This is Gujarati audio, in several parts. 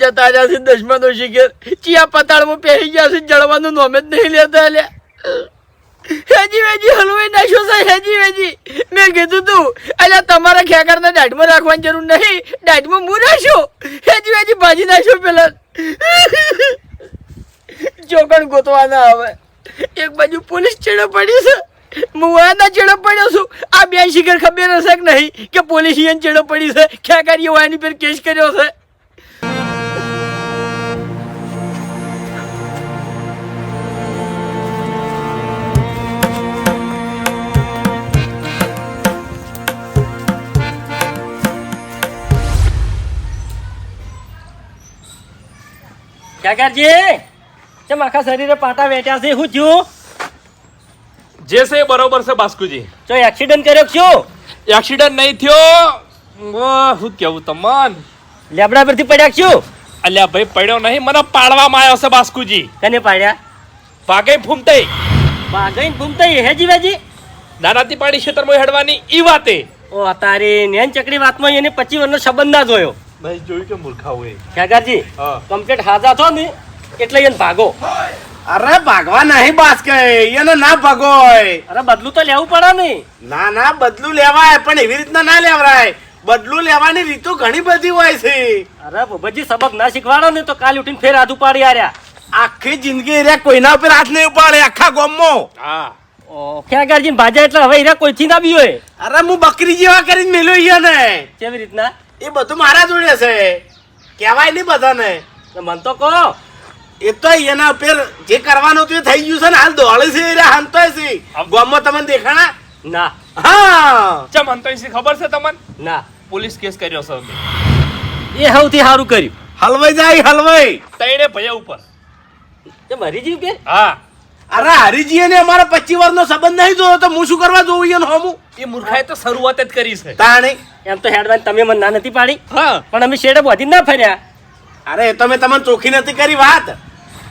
જતા રહ્યા છે દશમાનો શિખર ચિયા પતાળમાં પહેરી ગયા છે જળવાનું નોમ જ નહીં લેતા લ્યા હેજી વેજી હલવાઈ નાખ્યો છે હેજી વેજી મેં કીધું તું અલ્યા તમારા ખેકરના દાઢમાં રાખવાની જરૂર નહીં દાઢમાં હું નાખ્યો હેજી વેજી ભાજી નાખ્યો પેલા ચોકણ ગોતવા ના આવે એક બાજુ પોલીસ ચેડો પડી છે હું આના ચેડો પડ્યો છું આ બે શિખર ખબર હશે કે નહીં કે પોલીસ અહીંયા ચેડો પડી છે ખેકારીઓ આની પર કેસ કર્યો છે કાકાજી ચમ આખા શરીરે પાટા વેટ્યા છે શું થયું જે છે બરોબર છે બાસ્કુજી તો એક્સિડન્ટ કર્યો શું એક્સિડન્ટ નહીં થયો શું કેવું તમન લેબડા પરથી પડ્યા શું અલ્યા ભાઈ પડ્યો નહીં મને પાડવામાં આવ્યો છે બાસ્કુજી કને પાડ્યા ભાગે ફૂમતઈ બાગઈન ઘૂમતઈ હેજી વેજી નાનાથી પાડી ખેતરમાં હેડવાની ઈ વાતે ઓ તારી નેન ચકડી વાતમાં એને 25 વર્ષનો સંબંધ ના જોયો નહીં જોયું કે મૂર્ખા હોય કાકાજી હા. કમ્પ્લીટ હાજા છો ને એટલે એને ભાગો અરે ભાગવા નહીં બાસ કે એને ના ભાગોય અરે બદલું તો લેવું પડે ને ના ના બદલું લેવાય પણ એવી રીતના ના લેવરાય બદલું લેવાની રીતો ઘણી બધી હોય છે અરે બબજી સબક ના શીખવાડો ને તો કાલ ઉઠીને ફેર હાથ ઉપાડી આર્યા આખી જિંદગી રે કોઈના ઉપર હાથ નહીં ઉપાડે આખા ગામમાં હા ઓ કાકાજી ભાજા એટલે હવે હીરા કોઈથી ના બી હોય અરે હું બકરી જેવા કરીને મેલ્યો ઈ ને કેવી રીતના એ બધું મારા જોડે છે કહેવાય નહીં બધાને તો મન તો કહો એ તો એના ઉપર જે કરવાનું હતું એ થઈ ગયું છે ને હાલ દોડે છે એ હાંતોય છે ગામમાં તમને દેખાણા ના હા ચમ અંતઈ ખબર છે તમને ના પોલીસ કેસ કર્યો છે અમે એ સૌથી સારું કર્યું હલવાઈ જાય હલવાઈ તઈને ભયા ઉપર તે મરી જીવ કે હા અરે હરીજી ને અમારો 25 વર્ષનો સંબંધ નહીં જોયો તો હું શું કરવા જોઉં એને હોમું એ મૂર્ખાએ તો શરૂઆત જ કરી છે તાણે એમ તો હેડવાન તમે મને ના નથી પાડી હા પણ અમે શેડે બોધી ના ફર્યા અરે તો મેં તમને ચોખ્ખી નથી કરી વાત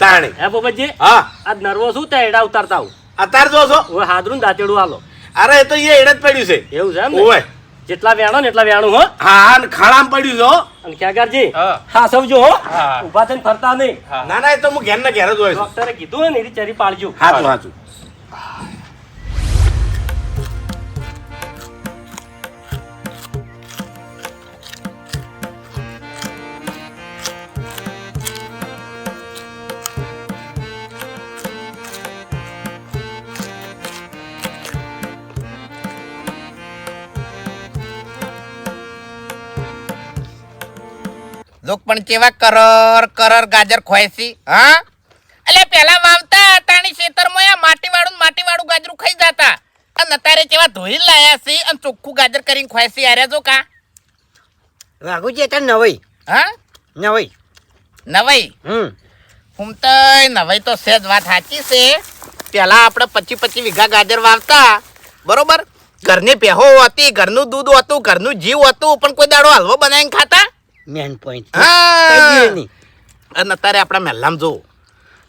તાણે હે બોબજી હા આજ નર્વો શું તે એડા ઉતારતા હું અત્યારે જો છો હવે હાદરું દાંતેડું આલો અરે એ તો એ એડ જ પડ્યું છે એવું છે એમ ને ઓય જેટલા વેણો ને એટલા વેણું હો હા અને ખાડામાં પડ્યું છે હો. અને ક્યાગારજી હા. હા સમજો હો હા. ઊભા થઈને ફરતા નહીં હા. ના ના એ તો હું ઘેર ને ઘેર જ હોય છું ડોક્ટરે કીધું હોય ને એની ચરી પાડજો હાચું હાચું લોક પણ કેવા કરર ગાજર ખોયસી હા એટલે પેલા વાવતા તાણી ખેતરમાં આ માટીવાળું ગાજરું ખાઈ જતા અને અત્યારે કેવા ધોઈ લાયા છે અને ચોખ્ખું ગાજર કરીને ખોયસી આર્યા જો કા વાઘુજી એટલે નવાઈ હા નવાઈ નવાઈ ફૂમતઈ નવાઈ તો સહેજ વાત સાચી છે પેલા આપણે 25 વીઘા ગાજર વાવતા બરોબર ઘરની પહેવો હતી ઘરનું દૂધ હતું ઘરનું જીવ હતું પણ કોઈ દાડો હલવો બનાવીને ખાતા મેન પોઈન્ટ હા અને અત્યારે આપણા મહેલામાં જો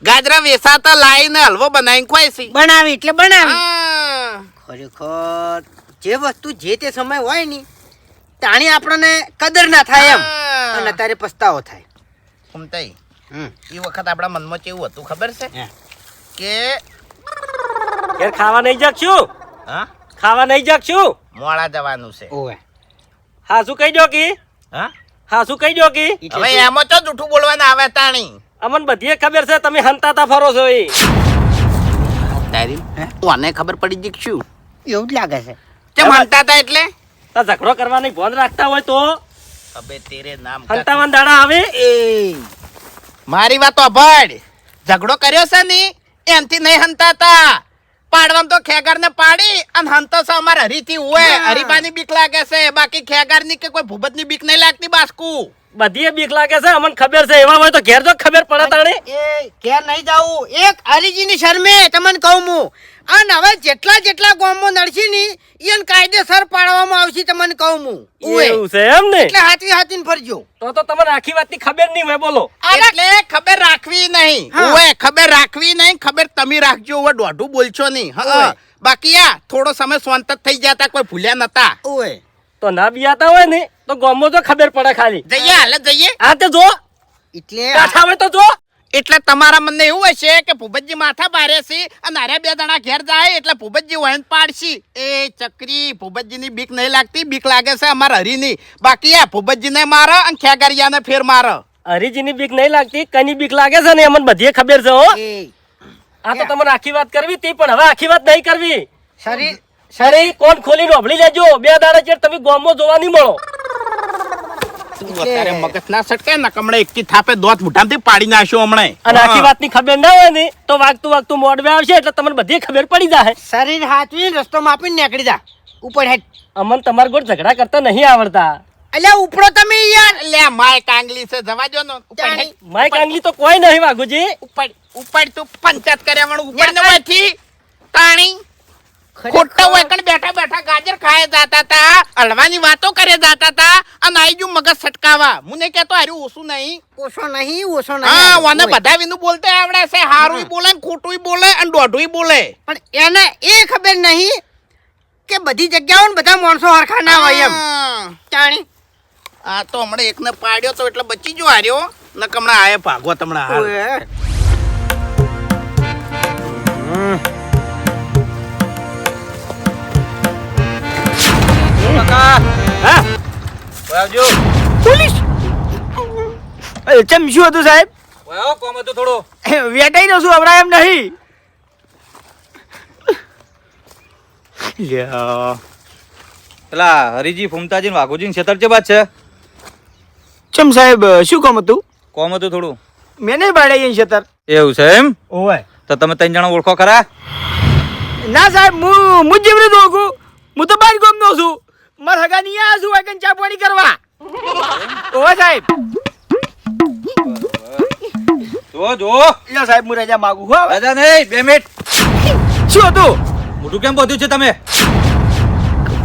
ગાજરા વેસાતા લાઈને હલવો બનાવીને ખવાય છે બનાવી એટલે બનાવી હા. ખરેખર જે વસ્તુ જે તે સમય હોય ને તાણી આપણને કદર ના થાય એમ હા. અને અત્યારે પસ્તાવો થાય ફૂમતાઈ, એ વખત આપણા મનમાં કેવું હતું ખબર છે હે. કે ઘેર ખાવા નહીં જાગશું હા ખાવા નહીં જાગશું મોડા જવાનું છે ઓવે હા શું કહી દો કી હા હા શું કહી દો કી હવે એમાં તો જૂઠું બોલવાના આવે તાણી અમને બધી ખબર છે તમે હંતાતા ફરો છો એ તારી તને ખબર પડી ગઈ કે શું એવું જ લાગે છે તે માનતા હતા એટલે તો ઝઘડો કરવાની ભોન રાખતા હોય તો અબે તેરે નામ હંતાવાન દાડા આવે એ મારી વાત અભડ ઝઘડો કર્યો છે ને એમથી નહીં હંતાતા પાડવામ તો ખેગાર ને પાડી અને હંતો છે અમારે હરીથી હોય હરીબાની બીક લાગે છે બાકી ખેગાર ની કે કોઈ ભૂબત ની બીક નહીં લાગતી બાસ્કુ બધી બીક લાગે છે અમને ખબર છે એવા હોય તો ઘેર જો ખબર પડે તાણે એ ઘેર નહીં જાવું એક હરીજીની શરમે તમને કહું હું અને હવે જેટલા ગામમાં નડશી ની એને કાયદેસર પાડવામાં આવશે તમને કહું હું એવું છે એમ ને એટલે હાથીને ફરજો તો તમને આખી વાતની ખબર નહીં હોય બોલો એટલે ખબર રાખવી નહીં હા. ઓય ખબર રાખવી નહીં ખબર તમે રાખજો ઓય દોઢું બોલશો નહીં હા બાકી આ થોડો સમય શાંત જ થઈ જતા કોઈ ભૂલ્યા નતા ઓય તો ના બિયાતા હોય ને તો ગામમાં તો ખબર પડે ખાલી જઈએ હાલ જઈએ હા તે જો એટલે કાઠા હોય તો જો. એટલે તમારા મને એવું હશે કે ભૂપતજી માથા ભારે છે અને અરે બે જણા ઘેર જાય એટલે ભૂપતજી વહેન પાડશી. એ ચક્રી, ભૂપતજીની બીક નહીં લાગતી, બીક લાગે છે અમારા હરીની. બાકી આ ભૂપતજીને મારો અને ખેગારિયાને ફેર મારો. હરીજીની બીક નહીં લાગતી, કની બીક લાગે છે ને અમને બધી ખબર છે હો. એ આ તો તમારે આખી વાત કરવી હતી પણ હવે આખી વાત નહીં કરવી. શરીર શરીર કોણ ખોલીને ઓભળી લેજો. 2 દાડા ચેડ તમે ગામમાં જોવા નહીં મળો. અત્યારે મગજ ના સટકે ને કમણે એકથી થાપે દોત મુઠામથી પાડી નાખ્યો હમણે. અને આખી વાતની ખબર ના હોય ને તો વાગતું મોડવે આવશે એટલે તમને બધી ખબર પડી જાય. શરીર હાથવી રસ્તો માપીને નીકળી જા ઉપર હેડ. અમને તમારા ગોળ ઝઘડા કરતા નહીં આવડતા. અલ્યા ઉપડો તમે યાર. લે માય કાંગલી છે, જવા દો ને. ઉપર હેડ. માઈક આંગલી તો કોઈ નહીં વાઘુજી. ઉપર તું પંચાયત કર્યા વાળું ઉપર ને વાથી તાણી ખોટા હોય કણ બેઠા બેઠા ગાજર ખાય જાતા તા, હલવાની વાતો કરે જાતા તા અને આઈ ગયું મગજ સટકાવા. મુને કહેતો હારું ઓછું નહીં. ઓછો નહીં હા, વાને બધા વિનું બોલતે આવડે છે. હારુંય બોલે ને ખોટુંય બોલે અને દોઢુંય બોલે. પણ એને એ ખબર નહીં કે બધી જગ્યાઓ ને બધા માણસો હરખા ના હોય એમ. હા. જાણી આ તો હમણાં એકને પાડ્યો તો એટલે બચી જો હાર્યો ને કમણા આયે ભાગો તમણા હાલ. ઓએ. પોલીસ ચમ શું હતું સાહેબ? કોમ હતું થોડું. વેટાઈ રહ્યો છું હમણાં એમ નહીં. લ્યા, પેલા હરીજી ફૂમતાજી વાઘુજી છેતર છે બાદ છે. ચમ સાહેબ શું કામ હતું? કોમ હતું થોડું. મેં નહીં બાળાઈ છતર. એવું છે એમ? ઓય તો તમે 3 જણા ઓળખો ખરા? ના સાહેબ, હું જેવડે તો ઓળખું. હું તો બાર ગામ નો છું. મારા હગા નહીં આવ્યા છું વાગન ચા પાણી કરવા. ઓય સાહેબ. જો લ્યો સાહેબ, હું રજા માંગુ છું હવે. રાજા નહીં, 2 મિનિટ. શું હતું મોઢું કેમ બધું છે તમે?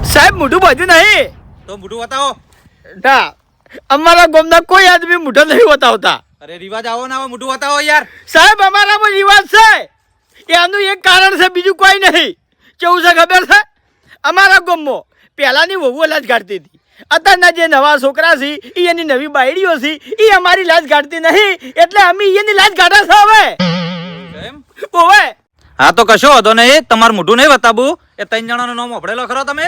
સાહેબ? મોઢું બધું નહીં. તો મોઢું બતાવો. ના, અમારા ગામના કોઈ આદમી મોઢું નહીં બતાવતા. અરે રિવાજ આવો ના આવો મોઢું બતાવો યાર. સાહેબ અમારામાં રિવાજ છે, એનું એક કારણ છે, બીજું કોઈ નહીં. કેવું છે ખબર છે? અમારા ગામમાં પહેલાની વહુ લાજ કાઢતી હતી. અત્યારના જે નવા છોકરા છે એ એની નવી બાયડીઓ છે એ અમારી લાજ કાઢતી નહીં, એટલે અમે એની લાજ કાઢા છે હવે. એમ? ઓવે હા તો કશો વાંધો નહીં, તમારું મોઢું નહીં બતાવું. એ 3 જણાનું નામ આપડેલો ખરો તમે?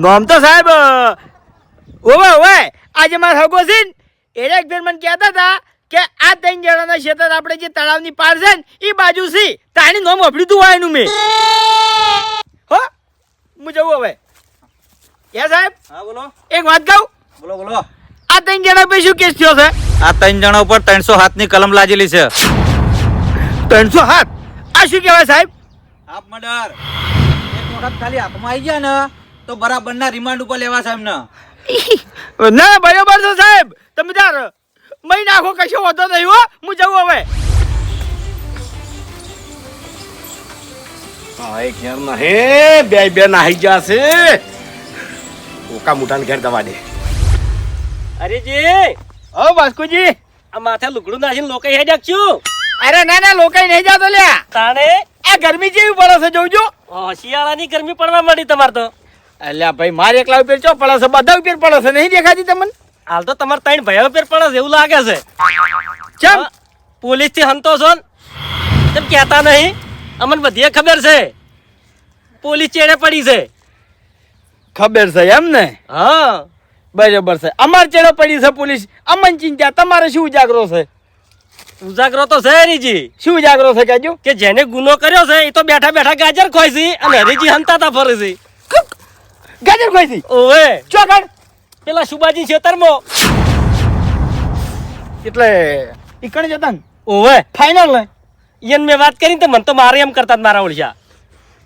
નામ તો સાહેબ ઓવે ઓવે આજે મારા હગો છે ને એને એક ફેર મને કહેતા હતા કે આ 3 જણાના ક્ષેત્ર આપણે જે તળાવની પાર છે ને એ બાજુ છે, તાણી નામ આપડ્યું તું હોય એનું મેં. હો હું જવું હવે. એ સાહેબ હા બોલો. એક વાત કહું, બોલો બોલો. આ 3 જણા પર શું કેસ થયો છે? આ 3 જણા ઉપર 307 ની કલમ લાગેલી છે. 307? આ શું કહેવાય સાહેબ? આપ મર્ડર. એક વખત ખાલી હાથમાં આવી ગયા ને તો બરાબરના રિમાન્ડ ઉપર લેવા સાહેબ ને. ના બરોબર છે સાહેબ, તમે તાર મહી નાખો, કશો વાંધો નહીં હો. હું જવું હવે. હા, એક ઘેર નહીં, બે નાહી જશે. ઓકા મુઠાને ઘેર દવા દે. હરીજી, ઓ વાસ્કુજી. આ માથે લુગડું નાખીને લોકો હેડ્યા છું. અરે ના ના, લોકાઈ નહીં જાતો લ્યા. તાણે આ ગરમી જેવી પડે છે જોજો. શિયાળાની ગરમી પડવા માંડી તમારે તો. અલ્યા ભાઈ, મારે એકલા ઉપર ચો પડે છે, બધા ઉપર પડે છે, નહીં દેખાતી તમને? હાલ તો તમારે 3 ભાઈઓ ઉપર પડે છે એવું લાગે છે. ચમ પોલીસ થી હંતો છો ને? તેમ કહેતા નહીં? અમને બધી ખબર છે પોલીસ ચેડે પડી છે. ખબર છે એમ ને? હા બરાબર છે. અમાર ચેડો પડી છે પોલીસ, અમન ચિંતા. તમારે શું ઉજાગરો છે? ઉજાગરો તો છે હરીજી શું ઉજાગરો છે કહેજો? કે જેને ગુનો કર્યો છે એ તો બેઠા બેઠા ગાજર ખોય છે અને હરીજી હંતાતા ફરે છે. ગાજર ખોઈ હતી? ઓવે ચોકડ પેલા સુબાજી ખેતરમાં. એટલે ઈકણ જતા ને ઓવે ફાઇનલ ને? ઈયન મેં વાત કરી તો મને તો મારે એમ કરતા મારા ઓળખ્યા.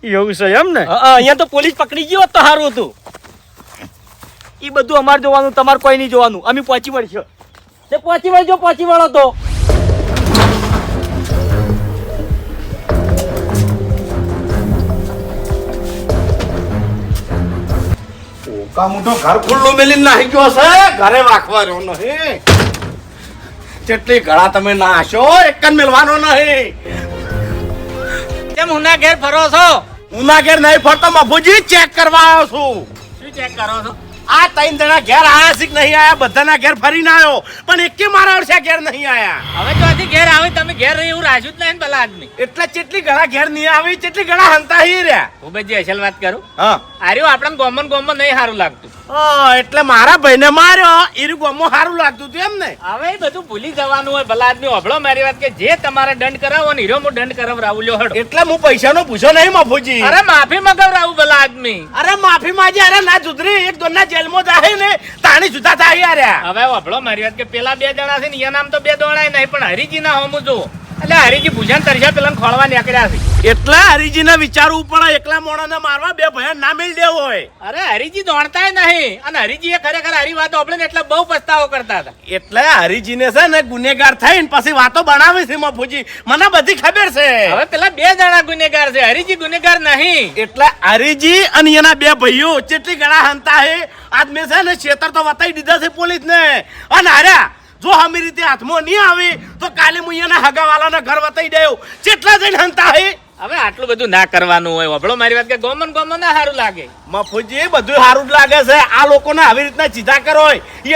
એવું છે એમ ને? અહીંયા તો પોલીસ પકડી ગયો હોત તો સારું હતું. એ બધું અમારે જોવાનું, તમારે કોઈ નહીં જોવાનું. અમે પહોંચી વળશું. તે પહોંચી વળજો, પહોંચી વળો તો. ઓકા મુઠો ઘર ખુલ્લું મેલીને નાહી ગયો છે, ઘરે વાખવા રહ્યો નહીં. જેટલી ઘડા તમે નાશો એક જ મેલવાનો નહીં. કેમ ઉના ઘેર ફરો છો? ઉના ઘેર નહીં ફરતો, મફુજી ચેક કરવા આવ્યો છું. શું ચેક કરો છો? આ ત્રણ જણા ઘેર આયા છે કે નહીં આયા બધાના ઘેર ફરીને આવ્યો પણ એકે મારા વર્ષે ઘેર નહીં આયા. હવે તો હજી ઘેર આવે તમે ઘેર રહી એવું રાખ્યું જ નહીં ને ભલા આદમી. એટલે કેટલી ઘણા ઘેર નહીં આવી કેટલી ઘણા હંતા હી રહ્યા. ભૂપતજી અસલ વાત કરું હા આર્યું આપણને ગોમન નહીં સારું લાગતું. એટલે મારા ભાઈને માર્યો ઈરું ગમો સારું લાગતું હતું એમ ને. હવે એ બધું ભૂલી જવાનું હોય ભલા આદમી. હોભળો મારી વાત કે જે તમારે દંડ કરાવો ને હીરો હું દંડ કરાવરાવું લ્યો હડો. એટલે હું પૈસાનો પૂછો નહીં મફુજી. અરે માફી મગાવરાવું ભલા આદમી. અરે માફી માંગે અરે ના સુધરી એક દોના જેલમાં જાય ને તાણી જુદા થાય યાર. હવે હોભળો મારી વાત કે પેલા બે જણા છે ને એના નામ તો બે દોણાય નહીં પણ હરીજી ના હોમું જો એટલે હરીજી ભૂજાન તરસ્યા પેલા ખોળવા નીકળ્યા છે. એટલે હરીજીને વિચારવું પડે એકલા મોણાને મારવા બે ભયા ના મિલ દેવો હોય. અરે હરીજી દોણતાય નહીં અને હરીજી એ ખરેખર હરી વાતો આપણે ને એટલે બહુ પસ્તાવો કરતા હતા. એટલે હરીજીને છે ને ગુનેગાર થઈને પછી વાતો બનાવે છે મફુજી મને બધી ખબર છે. હવે પેલા બે જણા ગુનેગાર છે હરીજી ગુનેગાર નહીં. એટલે હરીજી અને એના બે ભાઈઓ કેટલી ઘણા હંતા હે આજ મેં છે ને છેતર તો વતાઈ દીધા છે પોલીસ ને અને હાર્યા જો હમી રીતે હાથમાં નહીં આવી તો કાલે હું એના હગાવાલાના ઘર વતાઈ દેવ કેટલા જઈને હંતા હે. હવે આટલું બધું ના કરવાનું હોય. હોભળો મારી વાત કે ગોમન ના સારું લાગે. મફુજી બધું સારું જ લાગે છે આ લોકોને આવી રીતના સીધા કરો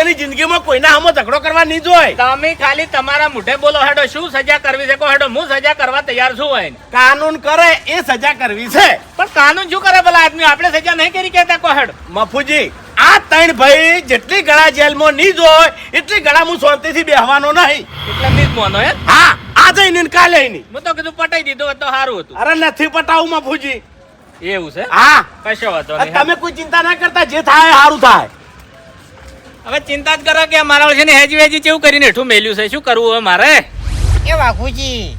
એની જિંદગીમાં કોઈના સામે ઝઘડો કરવા નહીં જોય. તમે ખાલી તમારા મુઠે બોલો હેડો શું સજા કરવી છે કો હેડો હું સજા કરવા તૈયાર છું હોય. કાનૂન કરે એ સજા કરવી છે પણ કાનૂન શું કરે ભલા આદમી આપણે સજા નહીં કરી કહેતા કો હેડો. મફુજી આ ત્રણ ભાઈ જેટલી ગળા જેલમાં નહીં જોય એટલી ગળા હું શાંતિથી બેહવાનો નહીં. એટલે નહીં જ મોનો હે. હા આજે નહીં ને કાલે નહીં. હું તો કીધું પટાઈ દીધું હોત તો સારું હતું. અરે નથી પટાવું મફુજી. એવું છે હા કશો વાંધો નહીં. તમે કોઈ ચિંતા ના કરતા જે થાય સારું થાય. હવે ચિંતા જ કરો કે મારા ઓળખે ને હેજી વેજી કેવું કરીને હેઠું મેલ્યું છે શું કરવું હવે મારે. એ વાઘુજી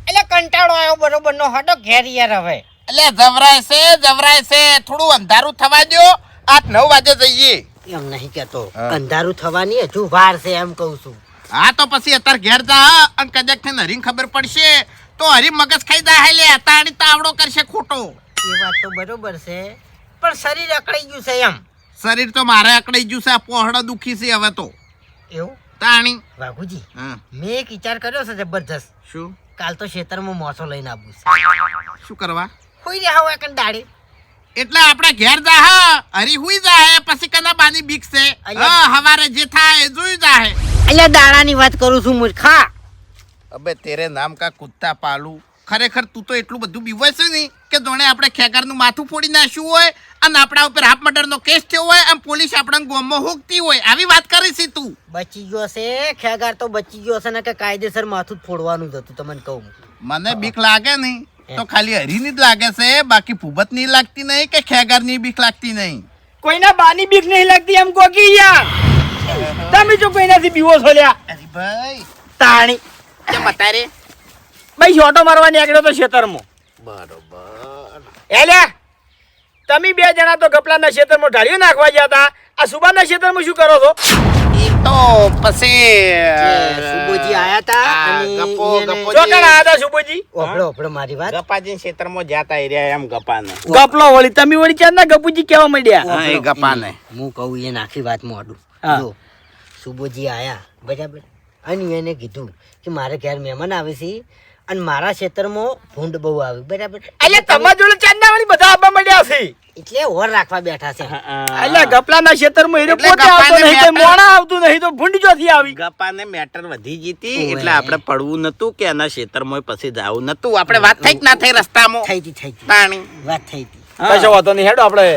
એટલે કંટાળો આવ્યો બરોબર નો હટો ઘેર યાર હવે. એટલે જવરાય છે થોડું અંધારું થવા દો 8-9 વાગે જઈએ. એમ નહીં કેતો અંધારું થવાની હજુ વાર છે એમ કહું છું. હા તો પછી અત્યારે ઘેર જા અને કદાચ થઈને હરીને ખબર પડશે તો હરી મગજ ખાઈ જાય લે તાણી તાવડો કરશે ખોટો. એ વાત તો બરોબર છે પણ શરીર અકળાઈ ગયું છે એમ. શરીર તો મારે અકડાઈ ગયું છે આ પહોળો દુખી છે હવે તો એવું તાણી. વાઘુજી હા મેં એક વિચાર કર્યો છે જબરજસ્ત. શું કાલ તો ખેતરમાં મોસો લઈને આવવું છે. શું કરવા હોઈ રહ્યા હોય કન દાડે. એટલે આપણે ઘેર જા હા હરી હુઈ જાય પછી કના બાની બીક છે. હા હવારે જે થાય એ જોઈ જાય. એટલે દાડાની વાત કરું છું મૂર્ખા. અબે તેરે નામ કા કુત્તા પાલુ. ખરેખર તું તો એટલું બધું બીવાય છે ને કે જોણે આપણે ખેગારનું માથું ફોડી નાખ્યું હોય અને આપણા ઉપર હાફ મર્ડરનો કેસ થયો હોય અને પોલીસ આપણા ગોમમાં હોકતી હોય આવી વાત કરી છે તું. બચી ગયો છે ખેગાર તો બચી ગયો છે ને કે કાયદેસર માથું જ ફોડવાનું જ હતું તમને કહું. મને બીક લાગે નહીં તો ખાલી હરીની જ લાગે છે બાકી ભૂબત ની લાગતી નહીં કે ખેગારની બીક લાગતી નહીં. કોઈના બાની બીક નહીં લાગતી એમ કોકી યાર. તમે જો કોઈનાથી બીવો છો લ્યા અરે ભાઈ તાણી કેમ બતારે ભાઈ છોટો મારવા નીકળ્યો તો ખેતરમાં. બરોબર. એલ્યા તમે બે જણા તો ગપલાના ખેતરમાં ઢાળીઓ નાખવા ગયા હતા આ સુબાના ખેતરમાં શું કરો છો? એ તો પછી સુબોજી આયા તા અને ગપ્પો જો કણ આયા હતા સુબોજી? ઓફળો મારી વાત. ગપાજી ક્ષેત્રમાં જાતા રહ્યા એમ ગપાને. ગપલો વળી તમે વળી ચારના ગપુજી કેવા માંડ્યા? હા એ ગપાને હું કહું એ નાખી વાત મોડું. હા. જો સુબોજી આયા બરાબર અને એને કીધું કે મારે ઘેર મહેમાન આવે છે અને મારા ખેતરમાં ભૂંડ બહુ આવી બરાબર. એટલે તમારા જોડે ચારના વળી બધા આવવા માંડ્યા છે એટલે ઓર રાખવા બેઠા છે. એટલે ગપલાના ખેતરમાં હીરો એટલે પોતે આવતો ગપ્પાને નહીં તો મેટર- મોણા આવતું નહીં તો ભૂંડ જોથી આવી. ગપાને મેટર વધી જીતી ઓવે. એટલે આપણે પડવું નતું કે એના ક્ષેત્રમાં પછી જાવું નતું આપણે વાત થઈ કે ના થઈ રસ્તામાં થઈ હતી તાણી. વાત થઈ હતી. કશો વાતો નહીં હેડો આપણે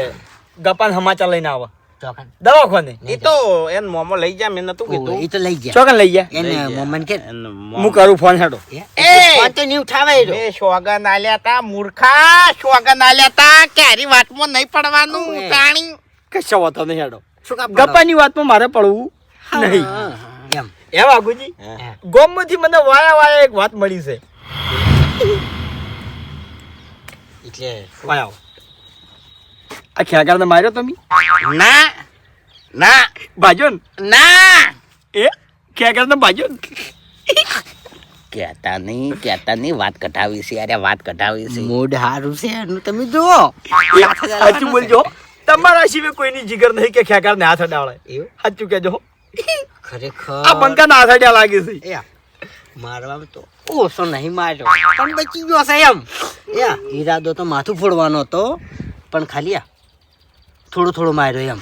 ગપાન સમાચાર લઈને આવા ચોકન દવાખાને. એ તો એન મોમો લઈ જા મેં નતું એ કીધું તો લઈ ગયા ચોકન લઈ ગયા એને મોમન કે હું કરું ફોન હેડો. ફોન તો નહીં ઉઠાવે એ તો. મેં સોગન આલ્યા તા મૂર્ખા સોગન આલ્યા તા કે હારી વાતમાં નહીં પડવાનું ઓવે. તાણી. કશો વાતો નહીં હેડો. શું કામ પડો? ગપ્પાની વાતમાં મારે પડવું નહીં. એમ એ વાઘુજી ગોમમાંથી મને વાયા એક વાત મળી છે. એટલે વાયા આ ખેગારને માર્યો તમે? ના ના ભાજો ને? ના એ ખેગારને ભાજો ને? કહેતા નહીં વાત કઢાવી છે અરે વાત કઢાવી છે. મૂડ હારું છે એનું તમે જુઓ. સાચું બોલજો તમારા સિવાય કોઈની જીગર નહીં કે ખેગારને હાથ અડાડે. એવું સાચું કેજો. ખરેખર આ બંકાના હાથ અડ્યા લાગે છે. એ મારવામાં તો ઓછો નહીં માર્યો પણ બચી ગયો છે એમ. ઈરાદો તો માથું ફોડવાનો હતો પણ ખાલી થોડો માર્યો એમ.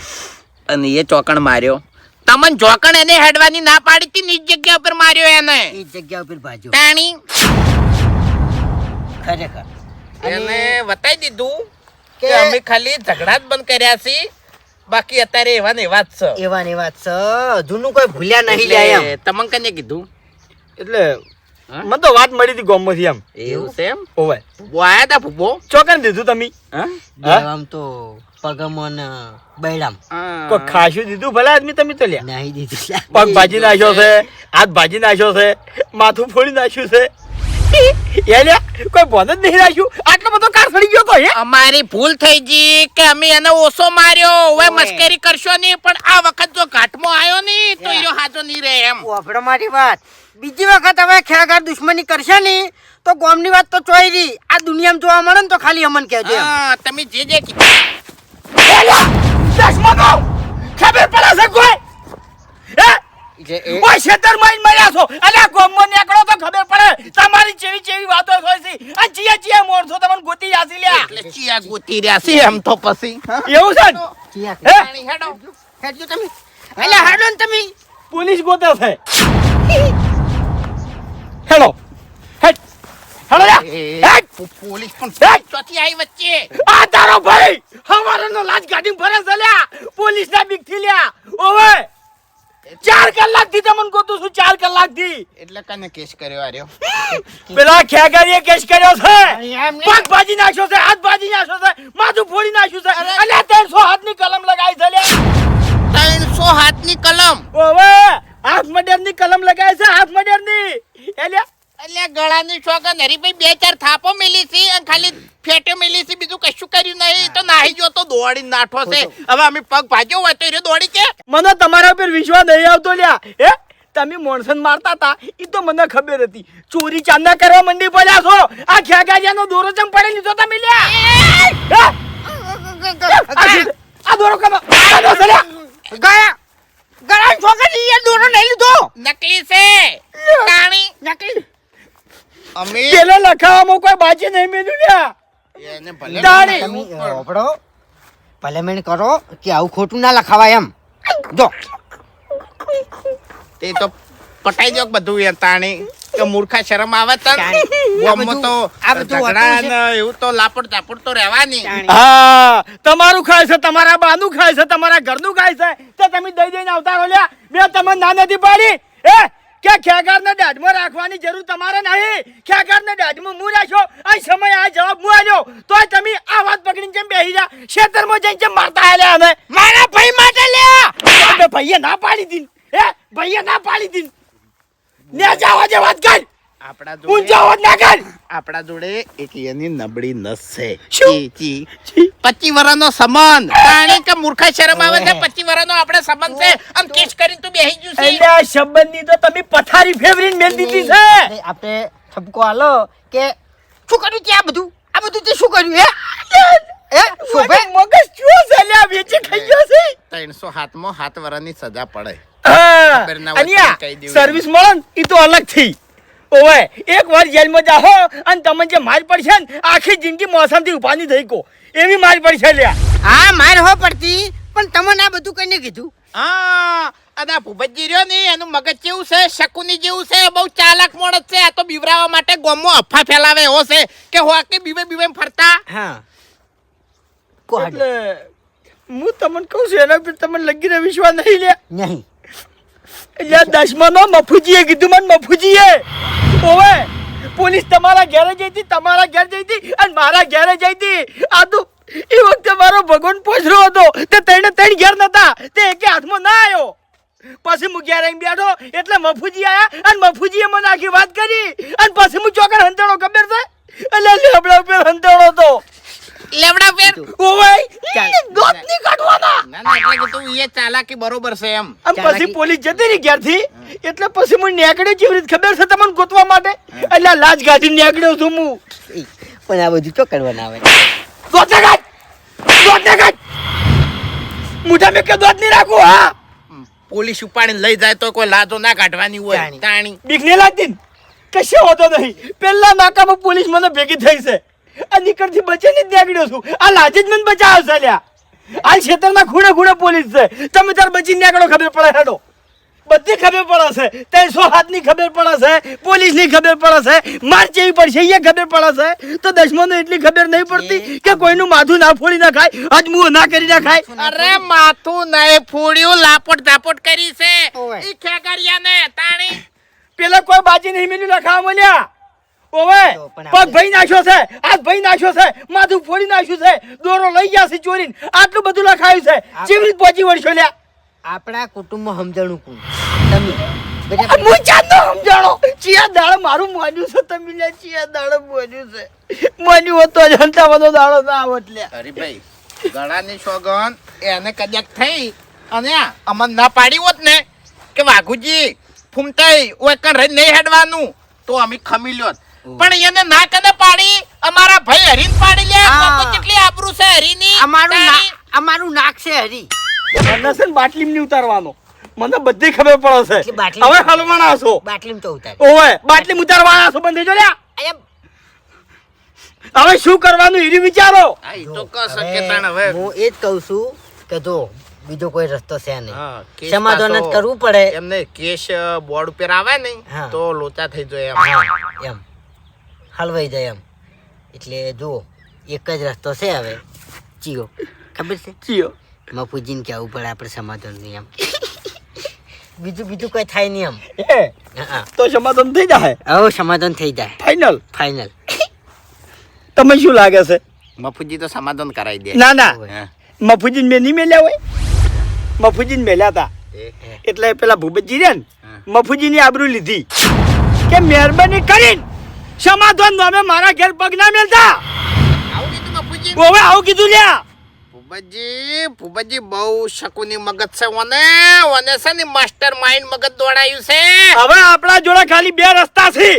અને એ ચોકણ માર્યો. તમને ચોકણ એને હેડવાની ના પાડી હતી ને ઈ જ જગ્યા ઉપર માર્યો એને. એ જગ્યા ઉપર ભાજ્યો તાણી ખરેખર. એને બતાવી દીધું કે અમે ખાલી ઝઘડા જ બંધ કર્યા છે, બાકી અત્યારે એવા ને એવા જ છે. એવા ને એવા છે, જૂનું કોઈ ભૂલ્યા નહીં જાય એમ. તમને કને કીધું? એટલે મને તો વાત મળી હતી ગામમાંથી એમ. એવું છે એમ? ઓવે ભૂબો આયા તા ભૂબો? ચોકન દીધું તમે? આમ તો પગમો ને બૈરામ કોઈ ખાશું દીધું ભલા આદમી તમે તો લ્યા. નહીં દીધું. પગ ભાજી નાખ્યો છે, હાથ ભાજી નાખ્યો છે, માથું ફોડી નાખ્યું છે. એ લ્યા કોઈ બોન જ નહીં રાખ્યું. આટલો બધો કાર સડી ગયો તો હે? અમારી ભૂલ થઈ ગઈ કે અમે એને ઓછો માર્યો. હવે મસ્કરી કરશો નહીં, પણ આ વખત જો ઘાટમાં આવ્યો નહીં તો ઈયો હાજો નહીં રહે એમ. વાપરો મારી વાત. બીજી વખત હવે ખેગાર દુશ્મની કરશે નહીં તો ગામની વાત તો ચોઈ રહી. આ દુનિયામાં જોવા મળે ને તો ખાલી અમન કહેજો એમ. હા, તમે જે જે કીધું. ખબર પડે છે કોઈ? હે ઓય શેતર માઈન માર્યા છો. અલ્યા ગોમમાં નીકળો તો ખબર પડે. તમારી ચેવી ચેવી વાતો હોય છે. આ ચિયા ચિયા મોરસો તમને ગોતી જાસી લ્યા. એટલે ચિયા ગોતી રહ્યા છે એમ તો પછી. હા? એવું છે ને? ચિયા હે તાણી હેડો. હેડજો તમે. અલ્યા હાડો ને તમે. પોલીસ ગોતે છે. હેલો હેડ હેલો લ્યા. હેડ પોલીસ પણ હેડ. ચોથી આવી વચ્ચે. આ તારો ભાઈ હવારનો લાજ ગાડી ફરે છે લ્યા. પોલીસ ના બીક થી લ્યા. ઓવે 4 કલાક થી તમને ગોતું છું. 4 કલાક થી. એટલે કને કેસ કર્યો આર્યો? પેલા ખેગારીએ કેસ કર્યો છે. એમ નહીં. પગ ભાજી નાખ્યો છે, હાથ ભાજી નાખ્યો છે, માથું ફોડી નાખ્યું છે. અલ્યા 300 હાથની કલમ લગાવી છે લ્યા. 300 હાથની કલમ. ઓવે હાથ મર્ડરની કલમ લગાવી છે. હાથ મર્ડરની. એલ્યા એટલે ગળાની શોગન હરીભાઈ 2-4 થાપો મેલી છે અને ખાલી ફેટે મેલી છે, બીજું કશું કર્યું નહીં. તો નાહી ગયો તો દોડી નાઠો છે. હવે અમે પગ ભાગ્યો હોય તો એ દોડી કે મને તમારા ઉપર વિશ્વાસ નહીં આવતો લ્યા. હે તમે મોણસન મારતા હતા ઈ તો મને ખબર હતી. ચોરી ચાંદા કરવા મંડી પડ્યા છો. આ ખેગારિયાનો દોરો ચમ પડી લીધો તમે લ્યા. હે? આ દોરો કમા આ દોરો લ્યા. ગયા ગયા છોકરી એ દોરો નહીં લીધો. નકલી છે. તાણી નકલી. અમે પેલે લખાવામાં કોઈ બાજી નહીં મેલ્યું લ્યા. એને ભલે તાણી. તમે હોપડો ભલામણ કરો કે આવું ખોટું ના લખાવાય એમ. જો તે તો પટાઈ દો બધું એ તાણી કે મૂર્ખા શરમ આવે તન. તાણી. ગામમાં તો આ બધું ઝઘડા હોતું છે. ને એવું તો લાપડ ઝાપડ તો રહેવાની. હા તમારું ખાય છે, તમારા બાનું ખાય છે, તમારા ઘરનું ખાય છે. તો તમે દઈ દઈને આવતા રહો લ્યા. મેં તમને ના નથી પાડી હે કે ખેગારને દાઢમાં રાખવાની જરૂર તમારે નહીં. ખેગારને દાઢમાં હું રાખ્યો. આ સમય આ જવાબ હું આલ્યો તોય તમે આ વાત પકડીને જેમ બેહી જા. ખેતરમાં જઈને જેમ મારતા આલ્યા અમે મારા ભાઈ માટે લ્યા. ભાઈએ ના પાડી દી. હે ભાઈએ ના પાડી દી. ને જાવા જે વાત કર. આપણા હું જોડે જાવા ના કર. આપણા જોડે એક એની નબળી નસ છે. શું? ચી 25 વર્ષનો સંબંધ. તાણી કે મૂર્ખા શરમ આવે છે. 25 વર્ષનો આપણે સંબંધ છે. આમ કેસ કરીને તું બેહી ગયું છે. એટલે આ સંબંધની તો તમે પથારી ફેવરીને મેલ દીધી છે. આપણે ઠપકો આલો કે શું કર્યું તે આ બધું તે શું કર્યું હે શોભે મગજ ચૂસ અલ્યા વેચી ખાઈ ગયો છે. 300 હાથમાં 7 વર્ષની સજા પડે. હા ખબર ના હોય અનિયા તો કહી દેવું. સર્વિસ મળે ને ઈ તો અલગ થી. ઓવે એક વાર જેલમાં જાહો અને તમને જે માર પડશે ને આખી જિંદગી મોસમથી ઉપાની થઈ કો એવી માર પડશે લ્યા. હા માર હો પડતી પણ તમને આ બધું કઈને કીધું. હા અને આ ભૂપતજી રહ્યો ને એનું મગજ કેવું છે? શકુની જેવું છે. બહુ ચાલાક માણસ છે. આ તો બીવરાવા માટે ગામમાં અફવા ફેલાવે એવો છે કે હોકે બીવે ફરતા. હા એટલે હું તમને કહું છું એના પર તમને લગીને વિશ્વાસ નહીં લ્યા. નહીં એટલે 10માનો મફુજીએ કીધું મને મફુજીએ. ઓવે પોલીસ તમારા ઘરે જઈ હતી, તમારા ઘેર જઈ હતી અને મારા ઘેરે જઈ હતી. આ તો એ વખતે મારો ભગવાન પોછરો હતો. તે ત્રણ ઘેર નતા. તે એકે હાથમાં ના આવ્યો. પછી હું ઘેર આવીને બેઠો એટલે મફુજી આયા અને મફુજીએ મને આખી વાત કરી અને પછી હું ચોકર હંતાડો ખબર છે? એટલે લેબડા ઉપર હંતાડો તો. લેવડા ફેર. ઓવે દોત ની કાઢવાના. ના ના એટલે કે તું એ ચાલાકી બરોબર છે એમ. આમ પછી પોલીસ જતી રહી ઘેરથી. એટલે પછી હું નીકળ્યો કેવી રીતે ખબર છે તમને ગોતવા માટે? એટલે લાજ કાઢી નીકળ્યો છું હું. પણ આ બધું તો કરવાના આવે. દોત ને કાઢ મુઠા મેં કે દોત નહીં રાખું. હા પોલીસ ઉપાડીને લઈ જાય તો કોઈ લાજો ના કાઢવાની હોય. તાણી બીક નહીં લાગતી ને? કશો હોતો નહીં. પેલા નાકામાં પોલીસ મને ભેગી થઈ છે. આ નીકળથી બચીને જ નીકળ્યો છું. આ લાજે જ મને બચાવ છે લ્યા. આ ક્ષેત્રના ખૂણે ખૂણે પોલીસ છે. તમે તાર બચી નીકળો, ખબર પડે હેડો. બધી ખબર પડે છે. 300 હાથની ખબર પડે છે, પોલીસની ખબર પડે છે, માર ચેવી પડશે એ ખબર પડે છે. તો દશમાનો એટલી ખબર નહીં પડતી કે કોઈનું માથું ના ફોડી ના ખાય, અજમું ના કરી ના ખાય. અરે માથું નહીં ફોડ્યું, લાપટ ઝાપટ કરી છે ઓવે. ઈ ખેગરિયાને તાણી. પેલા કોઈ બાજી નહીં મેલ્યું ના ખાવા મળ્યા. ઓવે તો પણ પગ ભાઈ નાખ્યો છે, હાથ ભાઈ નાખ્યો છે, માથું ફોડી નાખ્યું છે, દોરો લઈ ગયા છે ચોરીને, આટલું બધું લખાયું છે. જેવી રીતે પહોંચી વળશો લ્યા. આપણા કુટુંબમાં સમજણું કોણ? તમે આ બરાબર? હું ચાંદનો સમજાણો. ચિયા દાડે મારું મોન્યું છે, તમે લ્યા ચિયા દાડે મોન્યું છે. મોન્યું હોત તો જ હંતાવાનો દાડો ના આવત લ્યા. અરે ભાઈ ગળાની સોગન એને કદાચ થઈ અને અમન ના પાડી હોત ને કે વાઘુજી ફૂમતાઈ ઓય કણ રહી નહીં હેડવાનું તો અમે ખમી લ્યોત. પણ એને ના કને પાડી, અમારા ભાઈ હરીને પાડી લે. હા. તો કેટલી આબરૂ છે હરીની. અમારું નાક છે હરી. મને છે ને બાટલીમાં નહીં ઉતારવાનો, મને બધી ખબર પડે છે. એટલે બાટલી- હવે હલવાના છો. બાટલીમાં તો ઉતાર. ઓવે બાટલીમાં ઉતારવાના છો, બંધ થઈ જો લ્યા. હવે શું કરવાનું એ વિચારો. આ ઈ તો ક શકે તાણ હવે. હું એ જ કહું છું કે જો બીજો કોઈ રસ્તો છે નહીં. હા, કેસ સમાધાન જ પાછો કરવું પડે. એમને કેસ બોર્ડ ઉપર આવે ને હા. તો લોચા થઈ જાય એમ. હા, એમ હલવાઈ જાય એમ. એટલે જુઓ એક જ રસ્તો છે હવે. ચિયો ખબર છે? ચિયો મફુજીને કહેવું પડે આપણે સમાધાન નહીં એમ. બીજું કોઈ થાય નહીં એમ. એ હા, તો સમાધાન થઈ જાય. હવે સમાધાન થઈ જાય ફાઈનલ. ફાઇનલ. તમે શું લાગે છે? મફુજી તો સમાધાન કરાવી દે. ના ના, હા. મફુજીને મેં નહીં મેલ્યા હોય. મફુજીને મેલ્યા હતા એટલે પેલા ભૂપતજી રે ને મફુજીની આબરૂ લીધી કે મહેરબાની કરીને સમાધાન નામે મારા ઘેર પગ ના મેલતા. આવું કીધું મફુજી. હવે આવું કીધું લ્યા. ભૂપતજી બહુ શકુની મગજ છે. ઓને છે ને માસ્ટર માઇન્ડ મગજ દોડાયું છે. હવે આપણા જોડે ખાલી બે રસ્તા છે.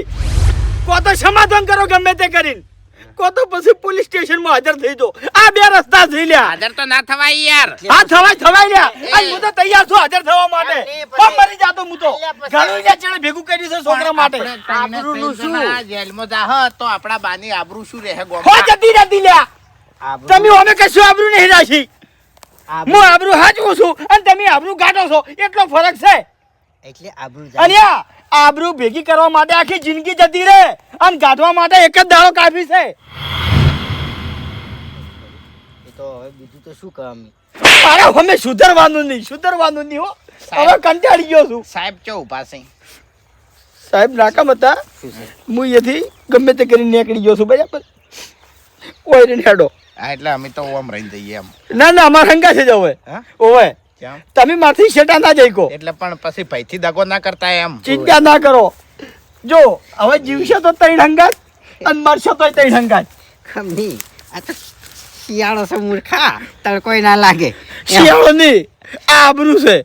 કો તો સમાધાન કરો ગમે તે કરીને, કો તો પછી પોલીસ સ્ટેશનમાં હાજર થઈ જાઓ. આ બે રસ્તા છે લ્યા. હાજર તો ના થવાય યાર. હા થવાય લ્યા. આ હું તો તૈયાર છું હાજર થવા માટે. પણ મરી જાતો હું તો. ઘણું લ્યા ચણે ભેગું કર્યું છે છોકરા માટે. આબરૂનું શું? જેલમાં જાહ તો આપણા બાની આબરૂ શું રહે હો ગોમાં? જતી રહેતી લ્યા. તમે અમે કશું આબરૂ નહીં રાખી. હું આબરૂ હાચવું છું અને તમે આબરૂ કાઢો છો, એટલો ફરક છે. એટલે આબરૂ અને જાય. આ આબરૂ ભેગી કરવા માટે આખી જિંદગી જતી રહે અને કાઢવા માટે એક જ દાડો કાફી છે. એ તો હવે બીજું તો શું કામ? મારે અમે સુધરવાનું નહીં હો. હવે કંટાળી ગયો છું. સાહેબ ચો ઉભા છે. સાહેબ નાકામ હતા. હું અહીંયાથી ગમે તે કરીને નીકળી ગયો છું. બરાબર કોઈ ને હેડો. હા એટલે અમે તો ઓમ રહી જઈએ એમ. ના ના અમારે હંગા છે જ હવે. હા? ઓવે કેમ? તમે મારથી શેટા ના જઈ કો. એટલે પણ પછી ભયથી દગો ના કરતા એમ. ચિંતા ના કરો. જો હવે જીવશે તો ત્રણ હંગાત અને મરશે તો ત્રણ હંગાત. ખમની આ તો શિયાળો છે મૂર્ખા, તડકોય ના લાગે. શિયાળો નહીં, આ આબરૂ છે.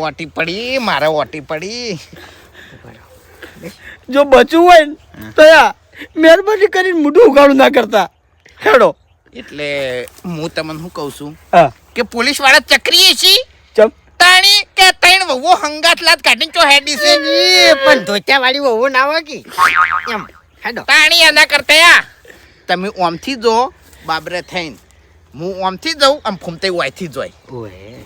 ઓટી પડી મારે ઓટી પડી. જો બચવું હોય ને તો યા મહેરબાની કરીને મોઢું ઉગાડું ના કરતા. હેડો. એટલે હું તમને શું કહું છું હા કે પોલીસ વાળા ચક્રીએ છી ચમ. તાણી કે તૈણ વહુ હંગાત લાત કાઢીને ચો હેડી છે. એ પણ ધોતિયા વાળી વહુ ના હોય કે એમ. હેડો. તાણી એના કરતા યા તમે ઓમથી જો બાબરે થઈને હું ઓમથી જઉં આમ ફૂમતે વાયથી જોઈ. ઓય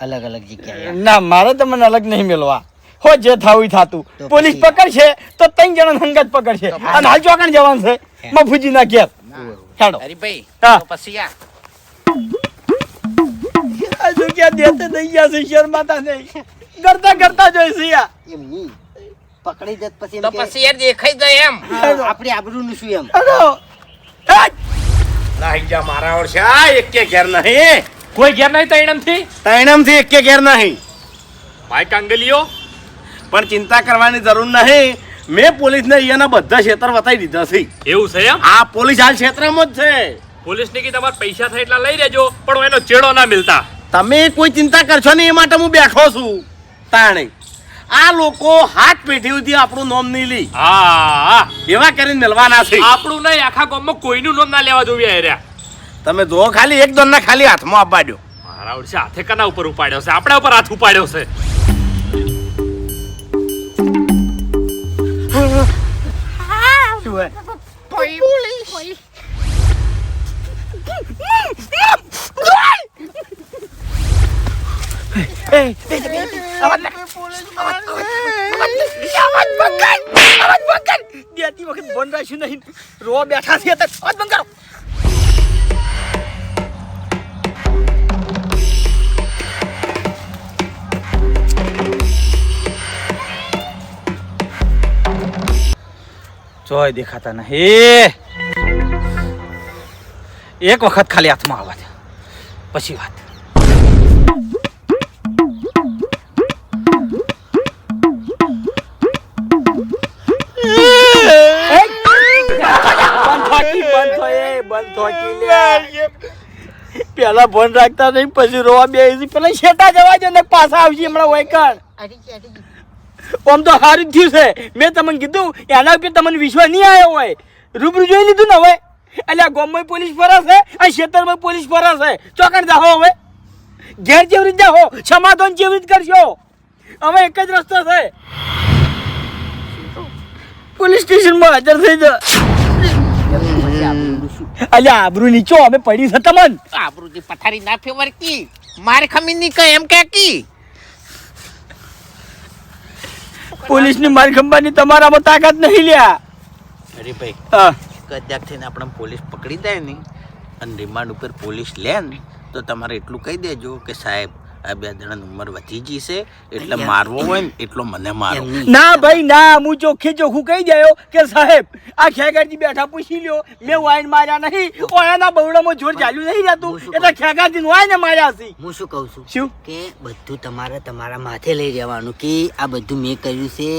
અલગ અલગ જગ્યાએ. ના મારે તમને અલગ નહીં મેળવા. હો જે થાવું થાતું. તો પોલીસ પછી? પકડશે તો ત્રણ જણા હંગાત પકડશે. અને હાલ ચોકણ જવાનું છે મફુજીના ઘેર. હેડો. અરે ભાઈ હા. તો પછી યા આ જો ક્યાં દેતે દઈ ગયા છે શર્માતા નહીં. કરતા જોઈશે યા. એમ નહીં પકડી જત પછી તો એમ કે પછી યાર દેખાઈ જાય એમ. આપણી આબરૂનું શું એમ. હેડો. હેડ. નાહી જા મારા ઓર છે આ એકે ઘેર નહીં. કોઈ ઘેર નહીં તૈણમથી તૈણમથી એકે ઘેર નહીં. ભાઈ કાંગલીઓ પણ ચિંતા કરવાની જરૂર નહીં. મેં પોલીસને અહીંયાના બધા ક્ષેત્ર બતાવી દીધા છે. એવું છે એમ? આ પોલીસ હાલ ક્ષેત્રમાં જ છે. પોલીસ ની તમારે પૈસા થાય એટલા લઈ લેજો, પણ એનો ચેડો ના મિલતા. તમે કોઈ ચિંતા કરશો નહીં, એ માટે હું બેઠો છું. તાણે આ લોકો હાથ પેઢીઓથી આપણું નામ નહીં લી, હા એવા કરીને મેળવાના છે. આપણું નહીં, આખા ગામમાં કોઈનું નામ ના લેવા જોવી આયર્યા. તમે જો ખાલી એક દોનના ખાલી હાથમાં આપવા દો. મારા ઓળશે હાથે કના ઉપર ઉપાડ્યો છે? આપણા ઉપર હાથ ઉપાડ્યો છે. પોલીસ દેતી વખત બંધ રાખ્યું નહીં. રો બેઠા છે અવાજ બંધ કરો. જોય દેખાતા નહીં. એક વખત ખાલી હાથમાં આવવા દે પછી વાત. પેલા ફોન રાખતા નહીં પછી રોવા બે પેલા શેટા જવા દે ને પાછા આવશે હમણાં વૈકણ. આમ તો સારું જ થયું છે. મેં તમને કીધું એના ઉપર તમને વિશ્વાસ નહીં આવ્યો હોય. રૂબરૂ જોઈ લીધું ને હવે. એટલે આ ગામમાં પોલીસ ફરે છે અને ખેતરમાં પોલીસ ફરે છે. ચોકડ જાઓ હવે. ઘેર જેવી રીતે જાઓ સમાધાન જેવી રીતે કરશો. હવે એક જ રસ્તો છે. પોલીસ સ્ટેશનમાં હાજર થઈ જા. અલ્યા આબરૂ નીચો અમે પડી છે તમન. આબરૂની પથારી ના ફેવરતી મારે ખમી ની કહે એમ કે કી પોલીસ ની માર ખંભાની તમારામાં તાકાત નહીં લ્યા. અરે ભાઈ હા કદાચ થઈને આપણે પોલીસ પકડી દે ને અને રિમાન્ડ ઉપર પોલીસ લે ને તો તમારે એટલું કહી દેજો કે સાહેબ આ બે જણાની ઉંમર વધી ગઈ છે એટલે મારવો હોય ને એટલો મને મારો. ના ભાઈ ના, હું ચોખ્ખે ચોખ્ખું કહી દયો કે સાહેબ આ ખેગારજી બેઠા પૂછી લ્યો મેં વાઈન માર્યા નહીં. ઓયાના બવડામાં જોર ચાલ્યું નહીં રહેતું એટલે ખેગારજી વાઈને માર્યા છે. હું શું કહું છું શું કે બધું તમારે તમારા માથે લઈ રહેવાનું કે આ બધું મેં કર્યું છે,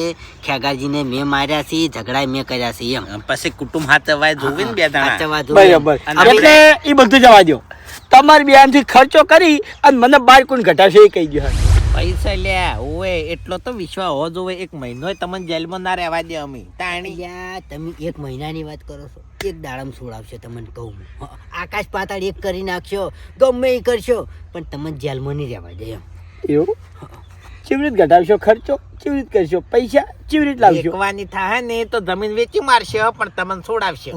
ખેગારજીને મેં માર્યા છે, ઝઘડા મેં કર્યા છે એમ. પછી કુટુંબ હાથ અવાય જોવે ને બે જણા. સાચવા જોવે. બરાબર. એટલે એ બધું જવા દો. તમારી બેનથી ખર્ચો કરી અને મને બાર કોણ ઘટાશે એ કહી દો. પૈસા લ્યા ઓએ એટલો તો વિશ્વાસ હોવો જોવે. એક મહિનો તમને જેલમાં ના રહેવા દે અમે તાણી. યા તમે એક મહિનાની વાત કરો છો, એક દાડમ છોડાવશો તમને કહું હું. આકાશ પાતાળ એક કરી નાખશો, ગમે એ કરશો પણ તમને જેલમાં નહીં રહેવા દે એમ. એવું કેવી રીતે ઘટાડશો ખર્ચો? કેવી રીતે કરશો? પૈસા કેવી રીતે લાવશો? એકવાની થાય ને તો જમીન વેચી મારશે પણ તમને છોડાવશે.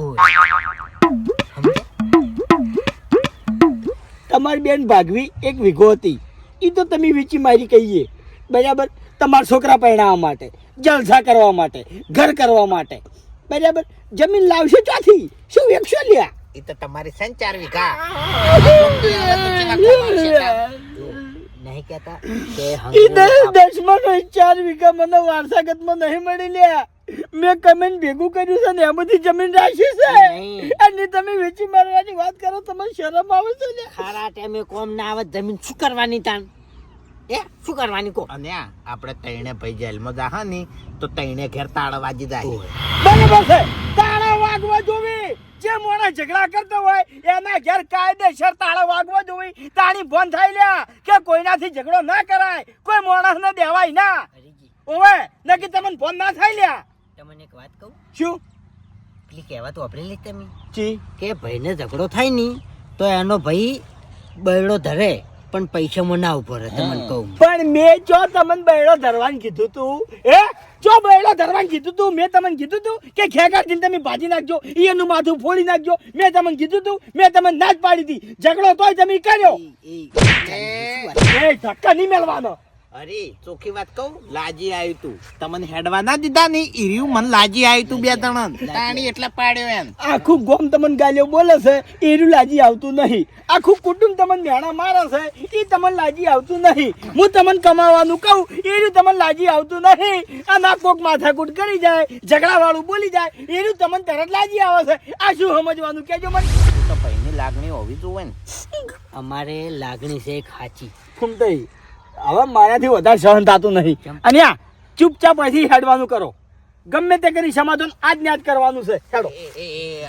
તમારી બેન ભાગવી એક વીઘો હતી એ તો તમે વેચી મારી કહીએ બરાબર. તમારા છોકરા પરણાવવા માટે, જલસા કરવા માટે, ઘર કરવા માટે બરાબર. જમીન લાવશો ચોથી શું વેચશો લ્યા? એ તો તમારી છે ને 4 વીઘા. નહીં કહેતા કે ઈ 10 4 વીઘા મને વારસાગતમાં નહીં મળી લ્યા. મેં કમેન્ટ ભેગું કર્યું છે ને એ બધી જમીન રાખી છે અને તમે વેચી મારવાની વાત કરો. તમને શરમ આવે છે લ્યા? ખારા ટાઈમે કોમ ના આવે જમીન શું કરવાની તાન? એ શું કરવાની કો? અને આપણે તૈણે ભાઈ જેલમાં જાહા ને તો તૈણે ઘેર તાળા વાજી જાય. બરાબર છે. તાળા વાગવા જોવી. જે મોણા ઝઘડા કરતો હોય એના ઘેર કાયદેસર તાળા વાગવા જોવી. તાણી બંધ થાય લ્યા કે કોઈનાથી ઝઘડો ના કરાય, કોઈ માણસને દેવાય ના. ઓવે નકી તમને ફોન ના થાય લ્યા. તમને એક વાત કહું, શું? પેલી કહેવત વાપરેલી તમે જી કે ભાઈને ઝઘડો થાય ની તો એનો ભાઈ બૈડો ધરે પણ પૈસામાં ના ઉભો રહે. તમને કહું પણ મેં જો તમને બૈડો ધરવાનું કીધું તું? હે જો બૈડો ધરવાનું કીધું તું? મેં તમને કીધું તું કે ખેગારજીને તમે ભાજી નાખજો, એનું માથું ફોડી નાખજો? મેં તમને કીધું તું? મેં તમને ના જ પાડી હતી. ઝઘડો તોય તમે કર્યો. એ ધક્કા નહીં મેળવાનો. અરે ચોખ્ખી વાત કહું, લાજી આવ્યું તું તમને હેડવા ના દીધા ને ઈર્યું મને લાજી આવ્યું તું બે જણ તાણી એટલે પાડ્યો એમ. આખું ગોમ તમને ગાલીઓ બોલે છે એનું લાજી આવતું નહીં. આખું કુટુંબ તમને મેણા મારે છે એ તમને લાજી આવતું નહીં. હું તમને કમાવાનું કહું એનું તમને લાજી આવતું નહીં. આ ના કોક માથાકૂટ કરી જાય, ઝઘડા વાળું બોલી જાય એનું તમને તરત લાજી આવે છે. આ શું સમજવાનું કેજો મને? તો ભાઈની લાગણી હોવી જોઈએ ને. અમારે લાગણી છે એક સાચી. ફૂમતાઈ હવે મારાથી વધારે સહન થતું નહીં. અને આ ચૂપચાપ અહીંથી હેડવાનું કરો. ગમે તે કરી સમાધાન આજ ને આજ કરવાનું છે. હેડો. એ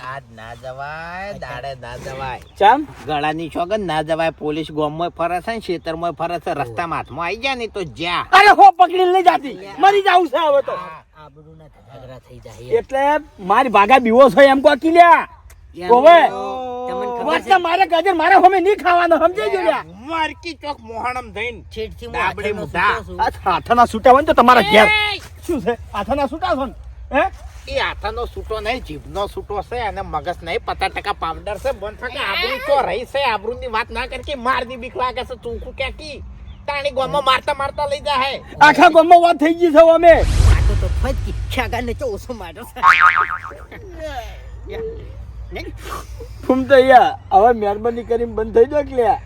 આજ ના જવાય, દાડે ના જવાય, ચામ ગળાની સોગંદ ના જવાય. પોલીસ ગામમાં ફરે છે ને ખેતરમાં ફરે છે, રસ્તામાં હાથમાં આવી જાય ને તો જ્યાં અરે હો પકડી લઈ જાતી મરી જાવ છે હવે તો. આબરૂના ઝઘડા થઈ જાય એટલે મારી ભાગા બીવો છો એમ કો કિલ્યા ઓવે તમને ખબર વાતના મારે ગાજર મારા હોમે નહીં ખાવાનો સમજી ગયો લ્યા. મારકી ચોક મોહણમ થઈને છેડથી હું ડાબડી હાથનો મુઢા. સૂતો છું. આ હાથના છૂટા હોય ને તો તમારા ઘેર શું છે? હાથના છૂટા છો ને હે? એ હાથાનો સૂટો નહીં, જીભનો સૂટો છે અને મગજ નહીં. 50% પાવડર છે. બંધ થકે આબરૂ તો રહી છે. આબરૂની વાત ના કરી કે મારની બીક લાગે છે. ચોખ્ખું ક્યાં કી તાણી ગોમાં મારતા મારતા લઈ જાય આખા ગામમાં વાત થઈ ગઈ છે અમે વાતો તો થઈ જ ખેગારને તો ઓછો માર્યો છે ફૂમતૈયા હવે મહેરબાની કરીને બંધ થઈ જાવ કે લ્યા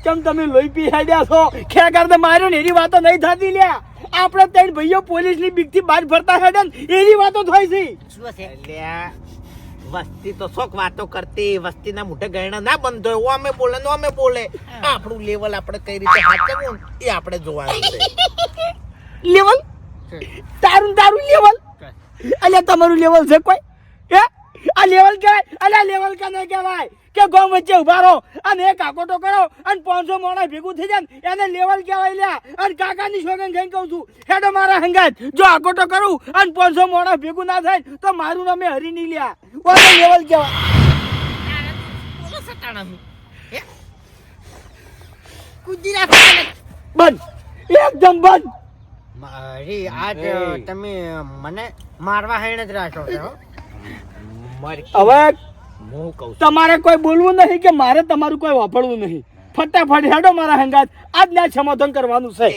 કેમ તમે લોહી પી હાડ્યા છો ખેગારને માર્યો ને એની વાતો નહીં થતી લ્યા આપણે ત્રણ ભાઈઓ પોલીસની બીકથી બહાર ફરતા હેડે ને એની વાતો થાય છે શું છે અલ્યા વસ્તી તો શોખ વાતો કરતી વસ્તીના મોઢે ગયણા ના બંધ હોય ઓ અમે બોલે નો અમે બોલે આપણું લેવલ આપણે કઈ રીતે સાચવવું એ આપણે જોવાનું છે લેવલ તારું લેવલ અલ્યા તમારું લેવલ છે કોઈ હે આ લેવલ કહેવાય અલ્યા લેવલ કે નહીં કહેવાય કે ગામ વચ્ચે ઉભા રહો અને એક આકોટો કરો અને 500 માણસ ભેગું થઈ જાય એને લેવલ કહેવાય લ્યા અને કાકાની સોગન ખાઈને કહું છું હેડો મારા હંગાત જો આકોટો કરું અને 500 માણસ ભેગું ના થાય તો મારું નામે હરી નહીં લ્યા ઓને લેવલ કહેવાય બંધ એકદમ બંધ મારી આજ તમે મને મારવા હેણ જ રાખો છો હવે હું કહું તમારે કોઈ બોલવું નહીં કે મારે તમારું કોઈ વાપરવું નહીં ફટાફટ હેડો મારા હંગાત આજ ના સમાધાન કરવાનું છે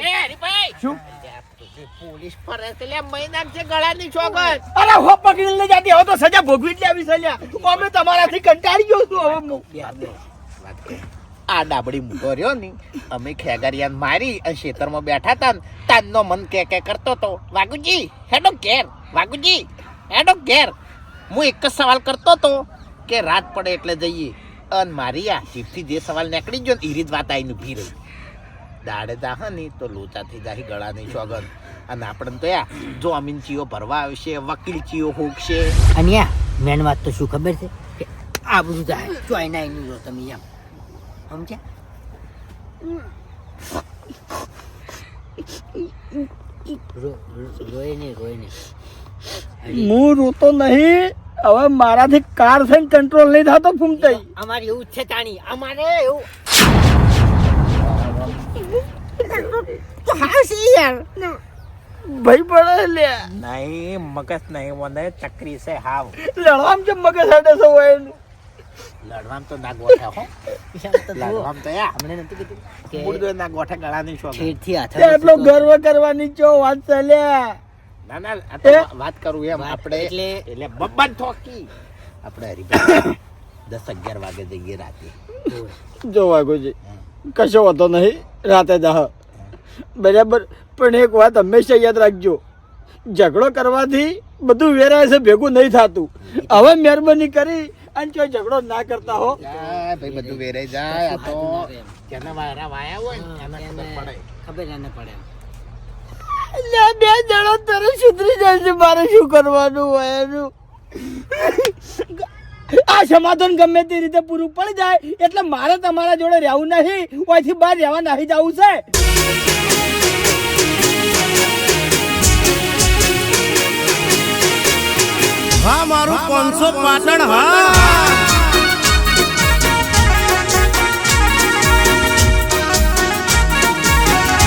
હરીભાઈ શું પોલીસ ફરે છે લે મહિના છે ગળાની ચોગન અરે હો પકડી લઈ જાતી હવે તો સજા ભોગવી જ લેવી છે લ્યા અમે તમારાથી કંટાળી ગયો છું હવે હું આ ડાબડી મૂકો રહ્યો ની અમે ખેગારિયાન મારી અને ખેતરમાં બેઠા હતા ને તાનનો મન કે કરતો તો વાઘુજી હેડો ઘેર વાઘુજી હેડો ઘેર હું એક જ સવાલ કરતો તો કે રાત પડે એટલે જઈએ અને મારી આ જીભથી જે સવાલ નીકળી ગયો ને એ રીત વાત આવીને ઊભી રહી દાડે દાહ ને તો લોચાથી જાહી ગળાની સોગન અને આપણને તો યા જો અમીન ચીઓ ભરવા આવશે વકીલ ચીઓ હોકશે અને યા મેન વાત તો શું ખબર છે કે આ બધું જાય ચોઈ ના એનું જો તમે એમ સમજ્યા રોય નહીં હું રોતો નહીં હવે મારાથી કાર થઈને કંટ્રોલ નહીં થતો ફૂમતાઈ અમારે એવું જ છે તાણી અમારે એવું ભાઈ પડે લે નહીં મગજ નહીં મને ચકરી છે હાવ લડવામ કેમ મગજ હાડે છે હોય એનું લડવામ તો ના ગોઠા હો તો લડવામ તો યા હમણે નથી કીધું કે મુર્દો ના ગોઠા ગળાની સોગન ઠેરથી હાથ એટલો ગર્વ કરવાની ચો વાત ચાલ્યા ના ના આ તો વાત કરું એમ આપણે એટલે બબ્બન ઠોકી આપણે હરીભાઈ 10-11 વાગે જઈએ રાતે જો વાઘોજી કશો વાતો નહીં રાતે દાહ બરાબર પણ એક વાત હંમેશા યાદ રાખજો ઝઘડો કરવાથી બધું વેરાય છે ભેગું નહીં થતું હવે મહેરબાની કરી અને કોઈ ઝઘડો ના કરતા હો ભાઈ બધું વેરાઈ જાય આ તો જેના વાયરા વાયા હોય ને એને ખબર પડે ખબર એને પડે એટલે બે જણો તરત સુધરી જાય છે મારે શું કરવાનું હોય એનું આ સમાધાન ગમે તે રીતે પૂરું પડી જાય એટલે મારે તમારા જોડે રહેવું નહીં ઓયથી બહાર રહેવા નહીં જવું છે હા મારું 500 પાટણ હા